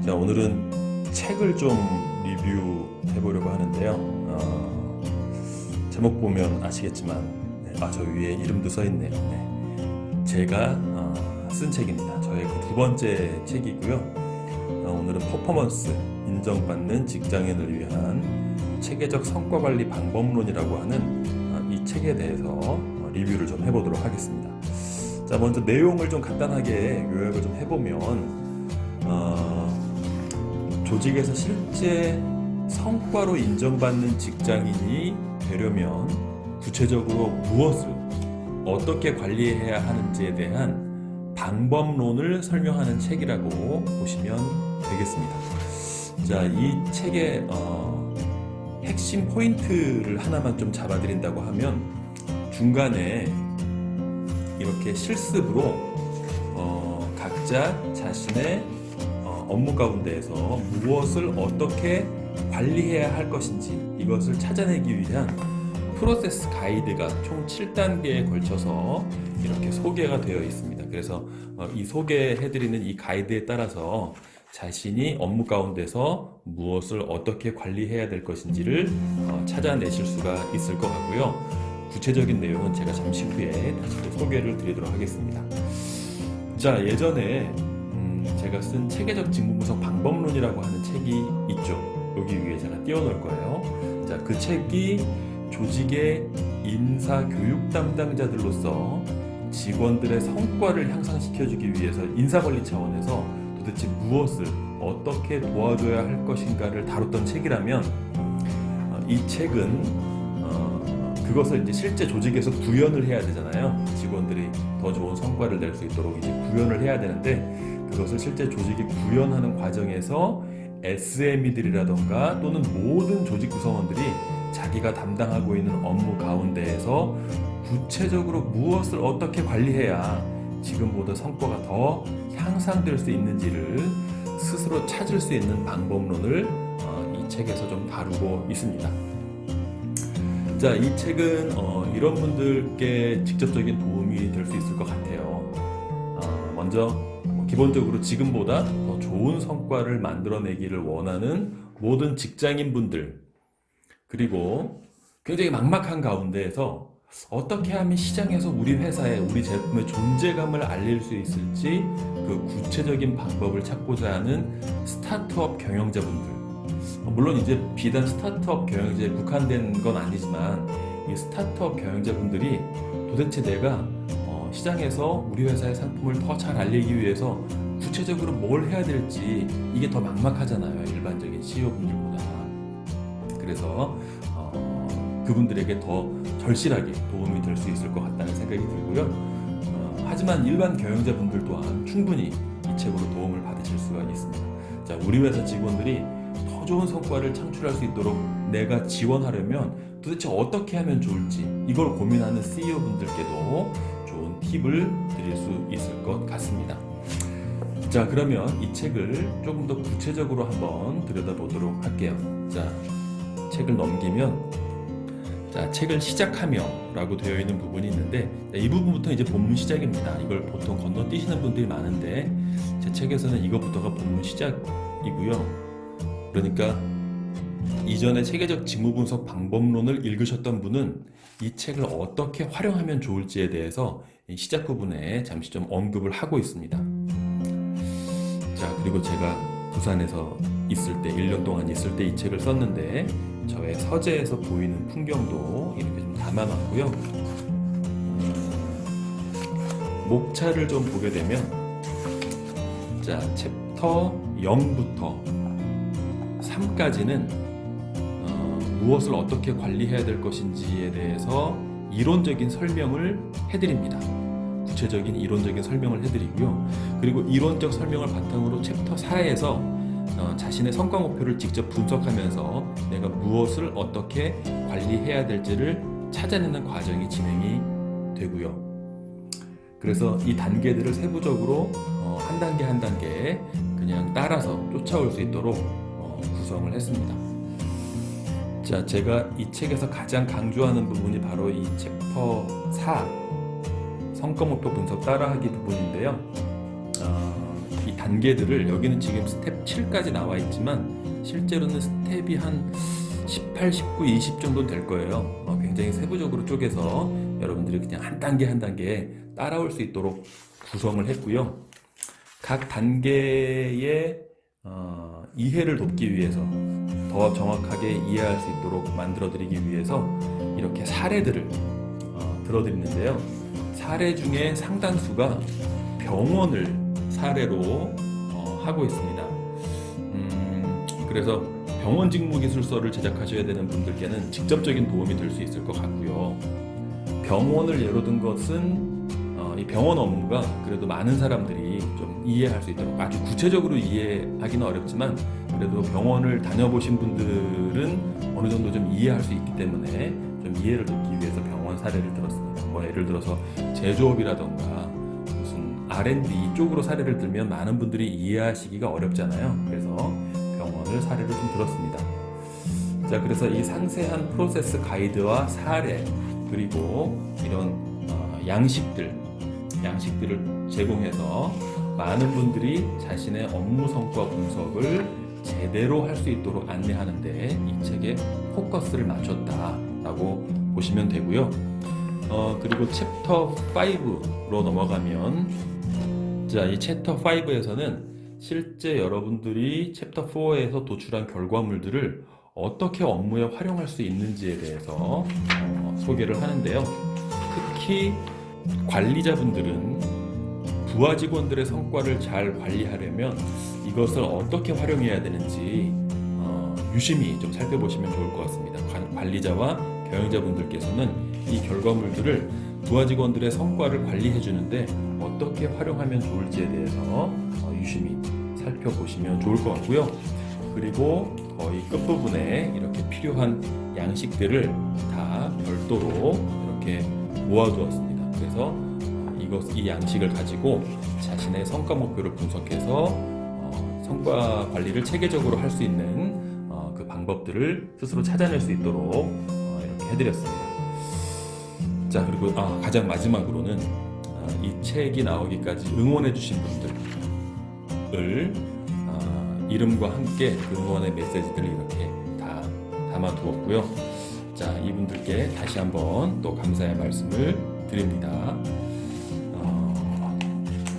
자, 오늘은 책을 좀 리뷰해 보려고 하는데요. 제목 보면 아시겠지만, 저 위에 이름도 써 있네요. 제가 쓴 책입니다. 저의 그 두 번째 책이고요. 오늘은 퍼포먼스, 인정받는 직장인을 위한 체계적 성과 관리 방법론이라고 하는 이 책에 대해서 리뷰를 좀 해보도록 하겠습니다. 자, 먼저 내용을 좀 간단하게 요약을 좀 해보면, 조직에서 실제 성과로 인정받는 직장인이 되려면 구체적으로 무엇을 어떻게 관리해야 하는지에 대한 방법론을 설명하는 책이라고 보시면 되겠습니다. 자, 이 책의 핵심 포인트를 하나만 좀 잡아드린다고 하면, 중간에 이렇게 실습으로 각자 자신의 업무 가운데에서 무엇을 어떻게 관리해야 할 것인지 이것을 찾아내기 위한 프로세스 가이드가 총 7단계에 걸쳐서 이렇게 소개가 되어 있습니다. 그래서 이 소개해드리는 이 가이드에 따라서 자신이 업무 가운데서 무엇을 어떻게 관리해야 될 것인지를 찾아내실 수가 있을 것 같고요. 구체적인 내용은 제가 잠시 후에 다시 또 소개를 드리도록 하겠습니다. 자, 예전에 제가 쓴 체계적 직무 분석 방법론이라고 하는 책이 있죠. 여기 위에 제가 띄워놓을 거예요. 자, 그 책이 조직의 인사 교육 담당자들로서 직원들의 성과를 향상시켜주기 위해서 인사관리 차원에서 도대체 무엇을 어떻게 도와줘야 할 것인가를 다뤘던 책이라면, 이 책은 그것을 이제 실제 조직에서 구현을 해야 되잖아요. 직원들이 더 좋은 성과를 낼 수 있도록 이제 구현을 해야 되는데, 그것을 실제 조직이 구현하는 과정에서 SME들이라던가 또는 모든 조직 구성원들이 자기가 담당하고 있는 업무 가운데에서 구체적으로 무엇을 어떻게 관리해야 지금보다 성과가 더 향상될 수 있는지를 스스로 찾을 수 있는 방법론을 이 책에서 좀 다루고 있습니다. 자, 이 책은 이런 분들께 직접적인 도움이 될 수 있을 것 같아요. 먼저 기본적으로 지금보다 더 좋은 성과를 만들어내기를 원하는 모든 직장인분들, 그리고 굉장히 막막한 가운데에서 어떻게 하면 시장에서 우리 회사에 우리 제품의 존재감을 알릴 수 있을지 그 구체적인 방법을 찾고자 하는 스타트업 경영자분들, 물론 이제 비단 스타트업 경영자에 국한된 건 아니지만, 이 스타트업 경영자분들이 도대체 내가 시장에서 우리 회사의 상품을 더 잘 알리기 위해서 구체적으로 뭘 해야 될지 이게 더 막막하잖아요, 일반적인 CEO분들보다. 그래서 그분들에게 더 절실하게 도움이 될 수 있을 것 같다는 생각이 들고요. 하지만 일반 경영자분들 또한 충분히 이 책으로 도움을 받으실 수가 있습니다. 자, 우리 회사 직원들이 더 좋은 성과를 창출할 수 있도록 내가 지원하려면 도대체 어떻게 하면 좋을지, 이걸 고민하는 CEO분들께도 좋은 팁을 드릴 수 있을 것 같습니다. 자, 그러면 이 책을 조금 더 구체적으로 한번 들여다보도록 할게요. 자, 책을 넘기면, 자, 책을 시작하며 라고 되어 있는 부분이 있는데, 이 부분부터 이제 본문 시작입니다. 이걸 보통 건너뛰시는 분들이 많은데, 제 책에서는 이것부터가 본문 시작이고요. 그러니까 이전에 체계적 직무 분석 방법론을 읽으셨던 분은 이 책을 어떻게 활용하면 좋을지에 대해서 시작 부분에 잠시 좀 언급을 하고 있습니다. 자, 그리고 제가 부산에서 있을 때, 1년 동안 있을 때 이 책을 썼는데, 저의 서재에서 보이는 풍경도 이렇게 좀 담아놨고요. 목차를 좀 보게 되면, 자, 챕터 0부터 3까지는 무엇을 어떻게 관리해야 될 것인지에 대해서 이론적인 설명을 해드립니다. 구체적인 이론적인 설명을 해드리고요. 그리고 이론적 설명을 바탕으로 챕터 4에서 자신의 성과 목표를 직접 분석하면서 내가 무엇을 어떻게 관리해야 될지를 찾아내는 과정이 진행이 되고요. 그래서 이 단계들을 세부적으로 한 단계 한 단계 그냥 따라서 쫓아올 수 있도록 구성을 했습니다. 자, 제가 이 책에서 가장 강조하는 부분이 바로 이 챕터 4 성과 목표 분석 따라하기 부분인데요. 이 단계들을 여기는 지금 스텝 7까지 나와 있지만 실제로는 스텝이 한 18, 19, 20 정도는 될 거예요. 굉장히 세부적으로 쪼개서 여러분들이 그냥 한 단계 한 단계 따라올 수 있도록 구성을 했고요. 각 단계의 이해를 돕기 위해서 더 정확하게 이해할 수 있도록 만들어 드리기 위해서 이렇게 사례들을 들어드리는데요. 사례 중에 상당수가 병원을 사례로 하고 있습니다. 그래서 병원 직무기술서를 제작하셔야 되는 분들께는 직접적인 도움이 될 수 있을 것 같고요. 병원을 예로 든 것은 이 병원 업무가 그래도 많은 사람들이 좀 이해할 수 있도록, 아주 구체적으로 이해하기는 어렵지만 그래도 병원을 다녀보신 분들은 어느 정도 좀 이해할 수 있기 때문에 좀 이해를 돕기 위해서 병원 사례를 들었습니다. 뭐 예를 들어서 제조업이라던가 무슨 R&D 이쪽으로 사례를 들면 많은 분들이 이해하시기가 어렵잖아요. 그래서 병원을 사례를 좀 들었습니다. 자, 그래서 이 상세한 프로세스 가이드와 사례 그리고 이런 양식들을 제공해서 많은 분들이 자신의 업무 성과 분석을 제대로 할 수 있도록 안내하는데 이 책에 포커스를 맞췄다라고 보시면 되고요. 그리고 챕터 5로 넘어가면, 자, 이 챕터 5에서는 실제 여러분들이 챕터 4에서 도출한 결과물들을 어떻게 업무에 활용할 수 있는지에 대해서 소개를 하는데요. 특히 관리자분들은 부하 직원들의 성과를 잘 관리하려면 이것을 어떻게 활용해야 되는지 유심히 좀 살펴보시면 좋을 것 같습니다. 관리자와 경영자분들께서는 이 결과물들을 부하 직원들의 성과를 관리해 주는데 어떻게 활용하면 좋을지에 대해서 유심히 살펴보시면 좋을 것 같고요. 그리고 거의 끝부분에 이렇게 필요한 양식들을 다 별도로 이렇게 모아두었습니다. 그래서 이 양식을 가지고 자신의 성과 목표를 분석해서 성과 관리를 체계적으로 할 수 있는 그 방법들을 스스로 찾아낼 수 있도록 이렇게 해드렸습니다. 자, 그리고 가장 마지막으로는 이 책이 나오기까지 응원해주신 분들을 이름과 함께 그 응원의 메시지들을 이렇게 다 담아두었고요. 자, 이분들께 다시 한번 또 감사의 말씀을 드립니다.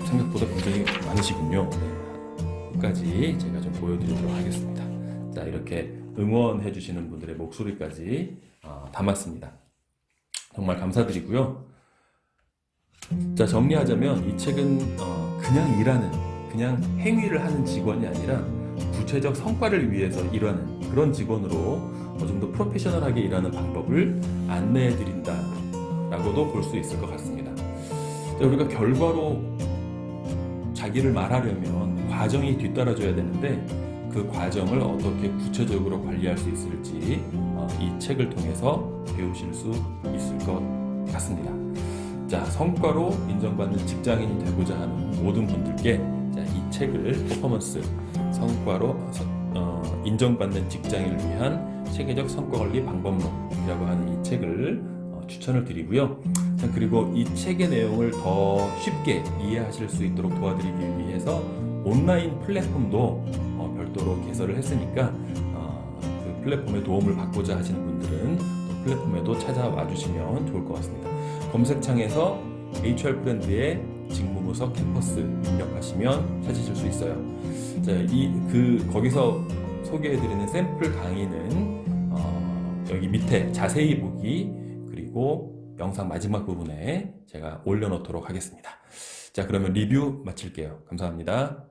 생각보다 굉장히 많으시군요. 네, 끝까지 제가 좀 보여드리도록 하겠습니다. 자, 이렇게 응원해 주시는 분들의 목소리까지 담았습니다. 정말 감사드리고요. 자, 정리하자면 이 책은 그냥 행위를 하는 직원이 아니라 구체적 성과를 위해서 일하는 그런 직원으로 좀 더 프로페셔널하게 일하는 방법을 안내해 드린다라고도 볼 수 있을 것 같습니다. 자, 우리가 결과로 자기를 말하려면 과정이 뒤따라줘야 되는데 그 과정을 어떻게 구체적으로 관리할 수 있을지 이 책을 통해서 배우실 수 있을 것 같습니다. 자, 성과로 인정받는 직장인이 되고자 하는 모든 분들께 이 책을 퍼포먼스 성과로 인정받는 직장인을 위한 체계적 성과관리 방법론이라고 하는 이 책을 추천을 드리고요. 그리고 이 책의 내용을 더 쉽게 이해하실 수 있도록 도와드리기 위해서 온라인 플랫폼도 별도로 개설을 했으니까 그 플랫폼의 도움을 받고자 하시는 분들은 또 플랫폼에도 찾아와 주시면 좋을 것 같습니다. 검색창에서 HR 브랜드의 직무부서 캠퍼스 입력하시면 찾으실 수 있어요. 자, 거기서 소개해드리는 샘플 강의는 여기 밑에 자세히 보기 그리고 영상 마지막 부분에 제가 올려놓도록 하겠습니다. 자, 그러면 리뷰 마칠게요. 감사합니다.